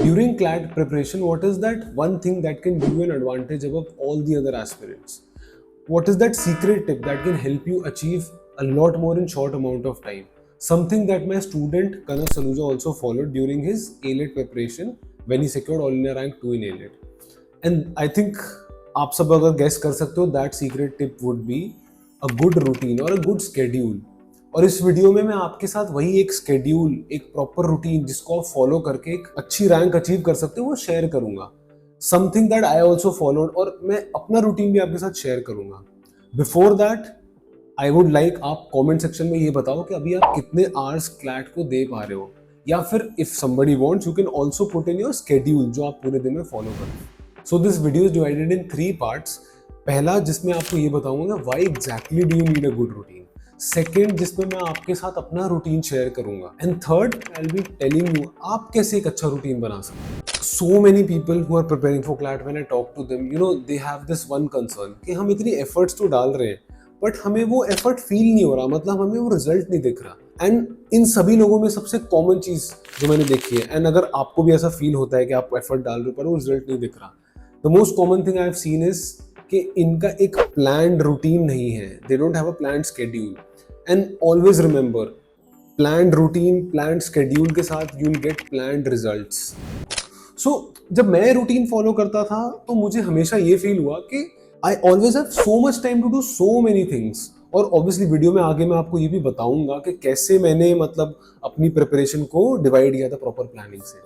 During CLAT preparation, what is that one thing that can give you an advantage above all the other aspirants? What is that secret tip that can help you achieve a lot more in short amount of time? Something that my student Kanak Saluja also followed during his A-Lit preparation when he secured All India Rank 2 in A-Lit. And I think आप सब अगर guess कर सकते हो, that secret tip would be a good routine or a good schedule. और इस video में मैं आपके साथ वही एक स्केड्यूल, एक प्रॉपर रूटीन जिसको आप फॉलो करके एक अच्छी रैंक अचीव कर सकते हो वो शेयर करूंगा. Something that I also followed, और मैं अपना रूटीन भी आपके साथ शेयर करूंगा. Before that I would like आप कमेंट सेक्शन में ये बताओ कि अभी आप कितने आवर्स क्लैट को दे पा रहे हो, या फिर if somebody wants you can also put in your schedule जो आप पूरे दिन में फॉलो करें. So this video is divided in 3 parts. पहला जिसमें आपको ये बताऊंगा why exactly do you need a good routine. Second जिसमें मैं आपके साथ अपना रूटीन शेयर करूंगा. And third I will be telling you आप कैसे एक अच्छा रूटीन बना सकते हैं. So many people who are preparing for CLAT, when I talk to them, you know, they have this one concern कि हम इतनी efforts तो डाल रहे हैं बट हमें वो effort feel नहीं हो रहा, मतलब हमें वो result नहीं दिख रहा. एंड इन सभी लोगों में सबसे कॉमन चीज जो मैंने देखी है, एंड अगर आपको भी ऐसा फील होता है कि आप एफर्ट डाल रहे हो पर वो रिजल्ट नहीं दिख रहा, the most common thing I have seen is कि इनका एक प्लान्ड रूटीन नहीं है. They don't have a planned schedule. And always remember, planned routine planned schedule के साथ you will get planned results. So जब मैं रूटीन फॉलो करता था तो मुझे हमेशा ये फील हुआ कि I always have so much time to do so many things. और ऑब्वियसली वीडियो में आगे मैं आपको ये भी बताऊंगा कि कैसे मैंने मतलब अपनी प्रिपरेशन को डिवाइड किया था प्रॉपर प्लानिंग से.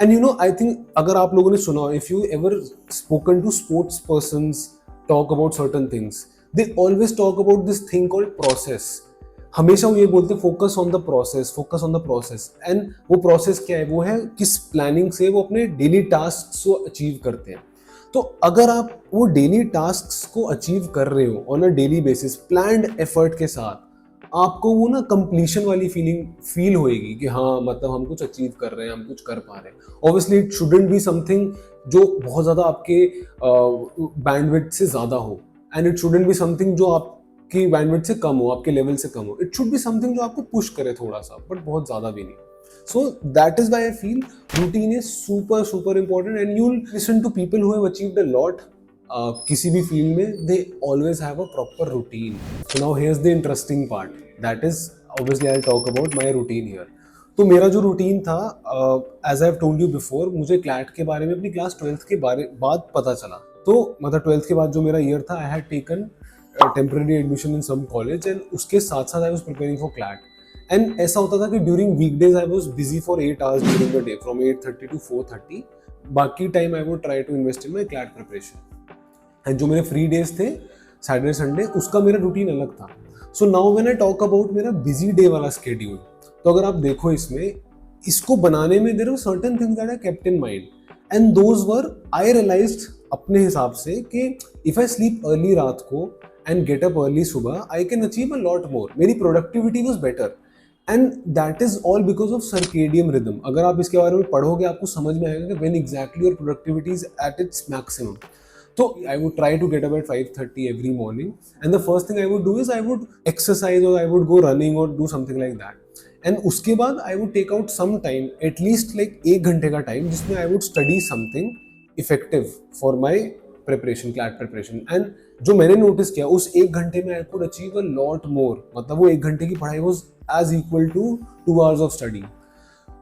And you know I think अगर आप लोगों ने सुना, if you ever spoken to sports persons talk about certain things, they always talk about this thing called process. हमेशा वो ये बोलते हैं focus on the process, focus on the process. And वो प्रोसेस क्या है, वो है किस प्लानिंग से वो अपने डेली टास्क को अचीव करते हैं. तो अगर आप वो डेली टास्क को अचीव कर रहे हो on a daily basis planned effort के साथ, आपको वो ना कंप्लीशन वाली फील होएगी कि हाँ मतलब हम कुछ अचीव कर रहे हैं, हम कुछ कर पा रहे हैं. Obviously it shouldn't be something जो बहुत ज्यादा आपके बैंडविड्थ से ज्यादा हो, and it shouldn't be something जो आपकी बैंडविड्थ से कम हो, आपके लेवल से कम हो. इट शुड बी समथिंग जो आपको पुश करे थोड़ा सा, बट बहुत ज्यादा भी नहीं. So that is why I feel routine is super super important, and you'll listen to people who have achieved a lot किसी भी फील्ड में, they always have a proper routine. So now here's the interesting part, that is obviously I'll talk about my routine here. तो मेरा जो routine था, as I've told you before, मुझे CLAT के बारे में अपनी क्लास 12th के बाद पता चला. तो मतलब 12th के बाद जो मेरा ईयर था, I had taken temporary admission in some college, and उसके साथ साथ I was preparing for CLAT. And ऐसा होता था कि during weekdays I was busy for 8 hours during the day from 8:30 to 4:30. बाकी time I would try to invest in my CLAT preparation. And जो मेरे फ्री डेज थे Saturday Sunday, उसका मेरा रूटीन अलग था. So now when I talk about मेरा busy day वाला स्केड्यूल, तो अगर आप देखो इसमें, इसको बनाने में there were certain things that I kept in mind, and those were I realized अपने हिसाब से कि इफ आई स्लीप अर्ली रात को एंड गेट अप अर्ली सुबह, I can achieve a lot more. मेरी productivity was better. And that is all because of circadian rhythm. अगर आप इसके बारे में पढ़ोगे आपको समझ में आएगा कि when exactly your productivity is at its maximum. तो I would try to get up at 5:30 every morning, and the first thing I would do is I would exercise, और आई वुड गो रनिंग और do something like that. And उसके बाद I would take out some time, atleast like 1 घंटे का time, जिसमें I would study something effective for my preparation, CLAT preparation. And जो मैंने notice किया, उस 1 घंटे में I could achieve a lot मोर. मतलब वो 1 घंटे की पढ़ाई was as equal to 2 hours of study.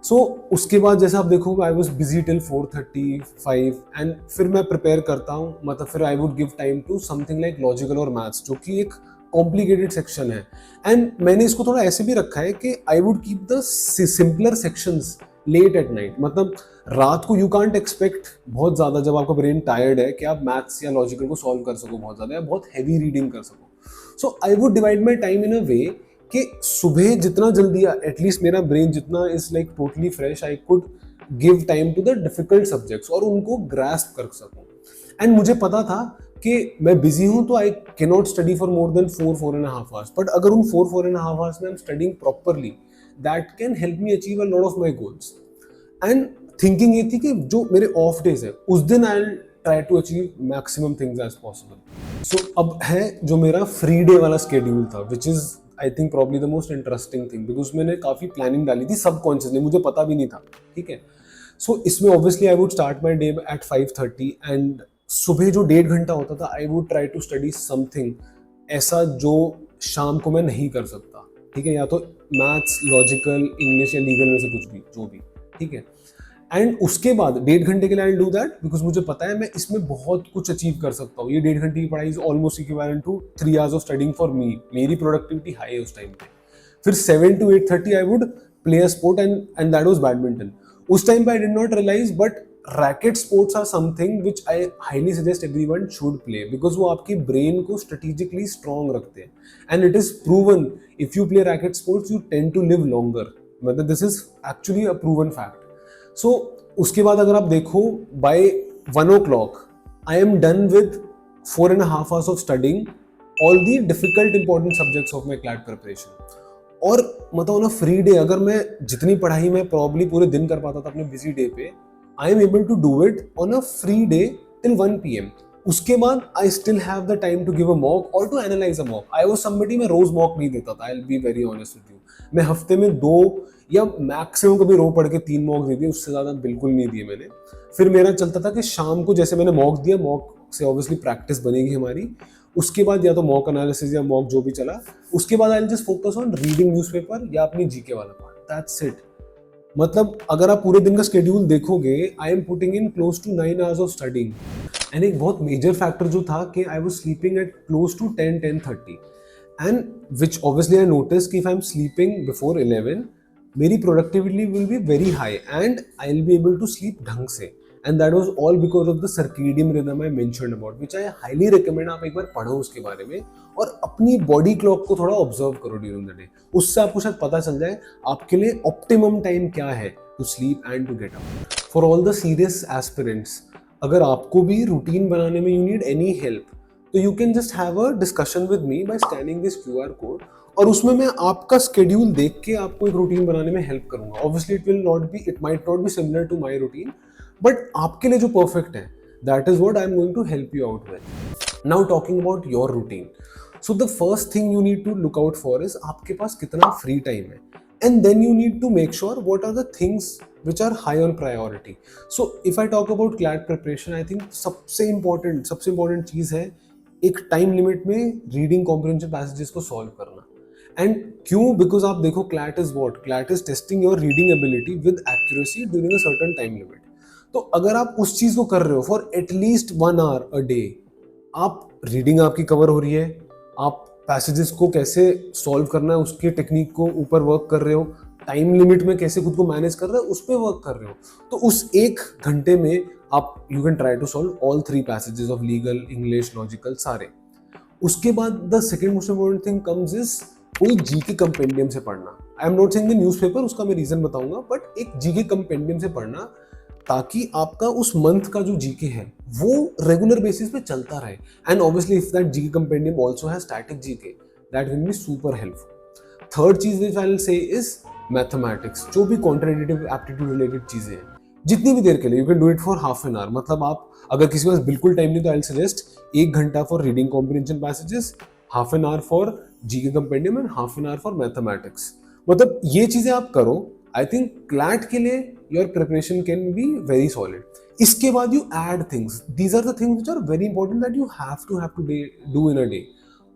So उसके बाद जैसे आप देखो, I was busy till 4:35, and फिर मैं प्रिपेयर करता हूँ, मतलब फिर I would give time to something like logical और maths, जो कि एक कॉम्प्लिकेटेड सेक्शन है. एंड मैंने इसको थोड़ा ऐसे भी रखा है कि I would keep the simpler sections late at night. मतलब रात को यू कांट एक्सपेक्ट बहुत ज़्यादा, जब आपका ब्रेन टायर्ड है, कि आप मैथ्स या लॉजिकल को सॉल्व कर सको बहुत ज़्यादा, या बहुत हैवी रीडिंग कर सको. So I would divide my time in a way कि सुबह जितना जल्दी एटलीस्ट मेरा ब्रेन जितना is like totally fresh, I could give time to the difficult subjects और उनको ग्रास्प कर सकूं. एंड मुझे पता था कि मैं बिजी हूं तो I can not study for more than 4.5 hours, but अगर उन 4.5 आवर्स में I am studying properly, that can help me achieve a lot of my goals. And thinking ये थी कि जो मेरे ऑफ डेज है उस दिन I will try to achieve maximum things as possible. So अब है जो मेरा फ्री डे वाला स्केड्यूल था, which is I think probably the most interesting thing, because मैंने काफ़ी प्लानिंग डाली थी सबकॉन्शियसली, मुझे पता भी नहीं था. ठीक है, सो इसमें obviously I would start my day at 5:30 and सुबह जो 1.5 घंटा होता था I would try to study something ऐसा जो शाम को मैं नहीं कर सकता, ठीक है, या तो मैथ्स, लॉजिकल, इंग्लिश या लीगल में से कुछ भी, जो भी, ठीक है। एंड उसके बाद 1.5 घंटे के लिए आई डू दैट बिकॉज मुझे पता है मैं इसमें बहुत कुछ अचीव कर सकता हूँ। ये 1.5 घंटे की पढ़ाई is almost equivalent to 3 hours of studying for me. मेरी प्रोडक्टिविटी हाई है उस टाइम पे। फिर 7 to 8:30 I would play a sport and that was badminton. उस टाइम पे I did not realise but racket sports are something which I highly suggest everyone should play because वो आपकी brain को strategically strong रखते हैं and it is proven if you play racket sports you tend to live longer. मतलब this is actually a proven fact. So उसके बाद अगर आप देखो by 1 o'clock I am done with 4.5 hours of studying all the difficult important subjects of my CLAT preparation. और मतलब on a free day अगर मैं जितनी पढ़ाई मैं प्रॉब्ली पूरे दिन कर पाता था अपने बिजी डे पे, I am able to do it on a free day till 1 PM। उसके बाद I still have the time to give a mock और to analyse a mock. I was somebody, मैं रोज मॉक नहीं देता था, I will be very honest with you. मैं हफ्ते में 2 या मैक्सिमम कभी रो पढ़ के 3 मॉक दी थी, उससे ज्यादा बिल्कुल नहीं दिए मैंने। फिर मेरा चलता था कि शाम को जैसे मैंने मॉक दिया, मॉक से ऑब्वियसली प्रैक्टिस बनेगी हमारी, उसके बाद या तो मॉक एनालिसिस या मॉक जो भी चला, उसके बाद I will just focus on reading newspaper या अपनी जीके वाला पार्ट, दैट्स इट। मतलब अगर आप पूरे दिन का स्केड्यूल देखोगे, I am putting in close to 9 hours of studying. And एक बहुत मेजर फैक्टर जो था कि I was sleeping at close to 10-10:30 and which obviously I notice कि if I am sleeping before 11 मेरी productivity will be very high and I will be able to sleep ढंग से। And that was all because of the circadian rhythm I mentioned about, which I highly recommend आप एक बार पढ़ो उसके बारे में और अपनी बॉडी क्लॉक को थोड़ा ऑब्जर्व करो ड्यूरिंग द डे। उससे आपको शायद पता चल जाए आपके लिए ऑप्टिमम टाइम क्या है to sleep and to get up. For all the serious aspirants, अगर आपको भी रूटीन बनाने में यू नीड एनी हेल्प तो you can just have a discussion with me by scanning this QR code और उसमें मैं आपका स्केड्यूल देख के आपको एक रूटीन बनाने में हेल्प करूंगा। Obviously it might not be similar to my routine but आपके लिए जो परफेक्ट है that is what I am going to help you out with. Now talking about your routine, so the first thing you need to look out for is आपके पास कितना free time है and then you need to make sure what are the things which are high on priority. So if I talk about CLAT preparation, I think सबसे important चीज़ है एक time limit में reading comprehension passages को solve करना। And क्यों? Because आप देखो CLAT is what? CLAT is testing your reading ability with accuracy during a certain time limit. तो अगर आप उस चीज़ को कर रहे हो for at least 1 hour a day, आप रीडिंग आपकी कवर हो रही है, आप पैसेजेस को कैसे सॉल्व करना है उसकी टेक्निक को ऊपर वर्क कर रहे हो, टाइम लिमिट में कैसे खुद को मैनेज कर रहे हो उस पर वर्क कर रहे हो, तो उस 1 घंटे में आप you can try to solve all 3 passages of legal, English, logical सारे। उसके बाद the second most important thing comes is कोई जीके कंपेंडियम से पढ़ना। I am not saying the newspaper, उसका मैं रीजन बताऊंगा, बट एक जीके कंपेंडियम से पढ़ना ताकि आपका उस मंथ का जो जीके है वो रेगुलर बेसिस पे चलता रहे। And obviously if that GK compendium also has static GK, that will be super helpful. Third चीज which I will say is mathematics, जो भी क्वांटिटेटिव एप्टीट्यूड रिलेटेड चीजें हैं, जितनी भी देर के लिए you can do it for half an hour. मतलब आप अगर किसी के पास बिल्कुल टाइम नहीं तो आई विल सजेस्ट 1 घंटा for reading comprehension passages, half an hour for GK compendium and half an hour for mathematics. मतलब ये चीजें आप करो, आई थिंक क्लैट के लिए your preparation can be very solid. इसके बाद you add things, these are the things which are very important that you have to do in a day.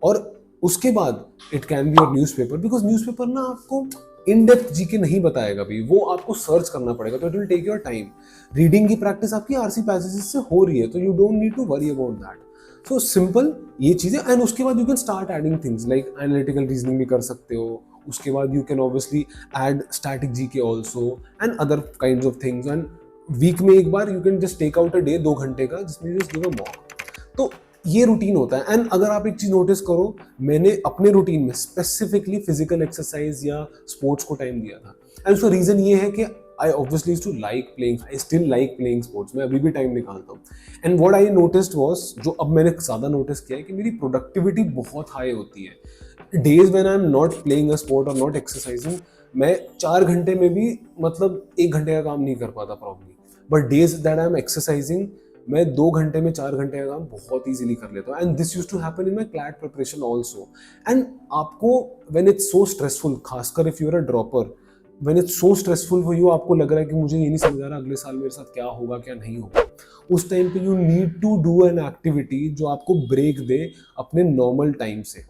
और उसके बाद it can be your newspaper, because newspaper ना आपको in depth GK नहीं बताएगा भी, वो आपको सर्च करना पड़ेगा, तो it will take your time. Reading की प्रैक्टिस आपकी आरसी पैसेजेस से हो रही है तो you don't need to worry about that. So simple ये चीजें। एंड उसके बाद you can start adding things like analytical reasoning भी कर सकते हो। उसके बाद you can obviously add static GK also and other kind of things. And week में एक बार you can just take out a day 2 घंटे का जिसमें जस्ट गिव अ मॉक। तो ये रूटीन होता है। एंड अगर आप एक चीज नोटिस करो, मैंने अपने रूटीन में स्पेसिफिकली फिजिकल एक्सरसाइज या स्पोर्ट्स को टाइम दिया था। एंड उसका रीजन ये है कि I obviously used to like playing, I still like playing sports, मैं अभी भी टाइम निकालता हूँ। And what I noticed was, जो अब मैंने ज़्यादा नोटिस किया है कि मेरी प्रोडक्टिविटी बहुत हाई होती है। Days when I am not playing a sport और नॉट एक्सरसाइजिंग, मैं 4 घंटे में भी मतलब 1 घंटे का काम नहीं कर पाता probably. But days that I am exercising, मैं 2 घंटे में 4 घंटे का काम बहुत इजीली कर लेता हूँ। And this used to happen in my CLAT preparation also. And आपको व्हेन इट्स सो स्ट्रेसफुल, खासकर if you are a dropper, when it's so stressful for you, आपको लग रहा है कि मुझे ये नहीं समझ आ रहा अगले साल मेरे साथ क्या होगा क्या नहीं होगा, उस टाइम पे you need to do an activity जो आपको ब्रेक दे अपने नॉर्मल टाइम से।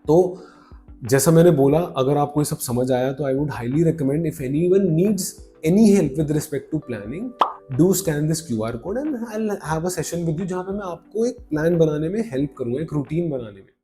तो जैसा मैंने बोला, अगर आपको ये सब समझ आया तो I would highly recommend, if anyone needs any help with respect to planning, do scan this QR code and I will have a session with you, जहाँ पे मैं आपको एक प्लान बनाने में हेल्प करूंगा, एक रूटीन बनाने में।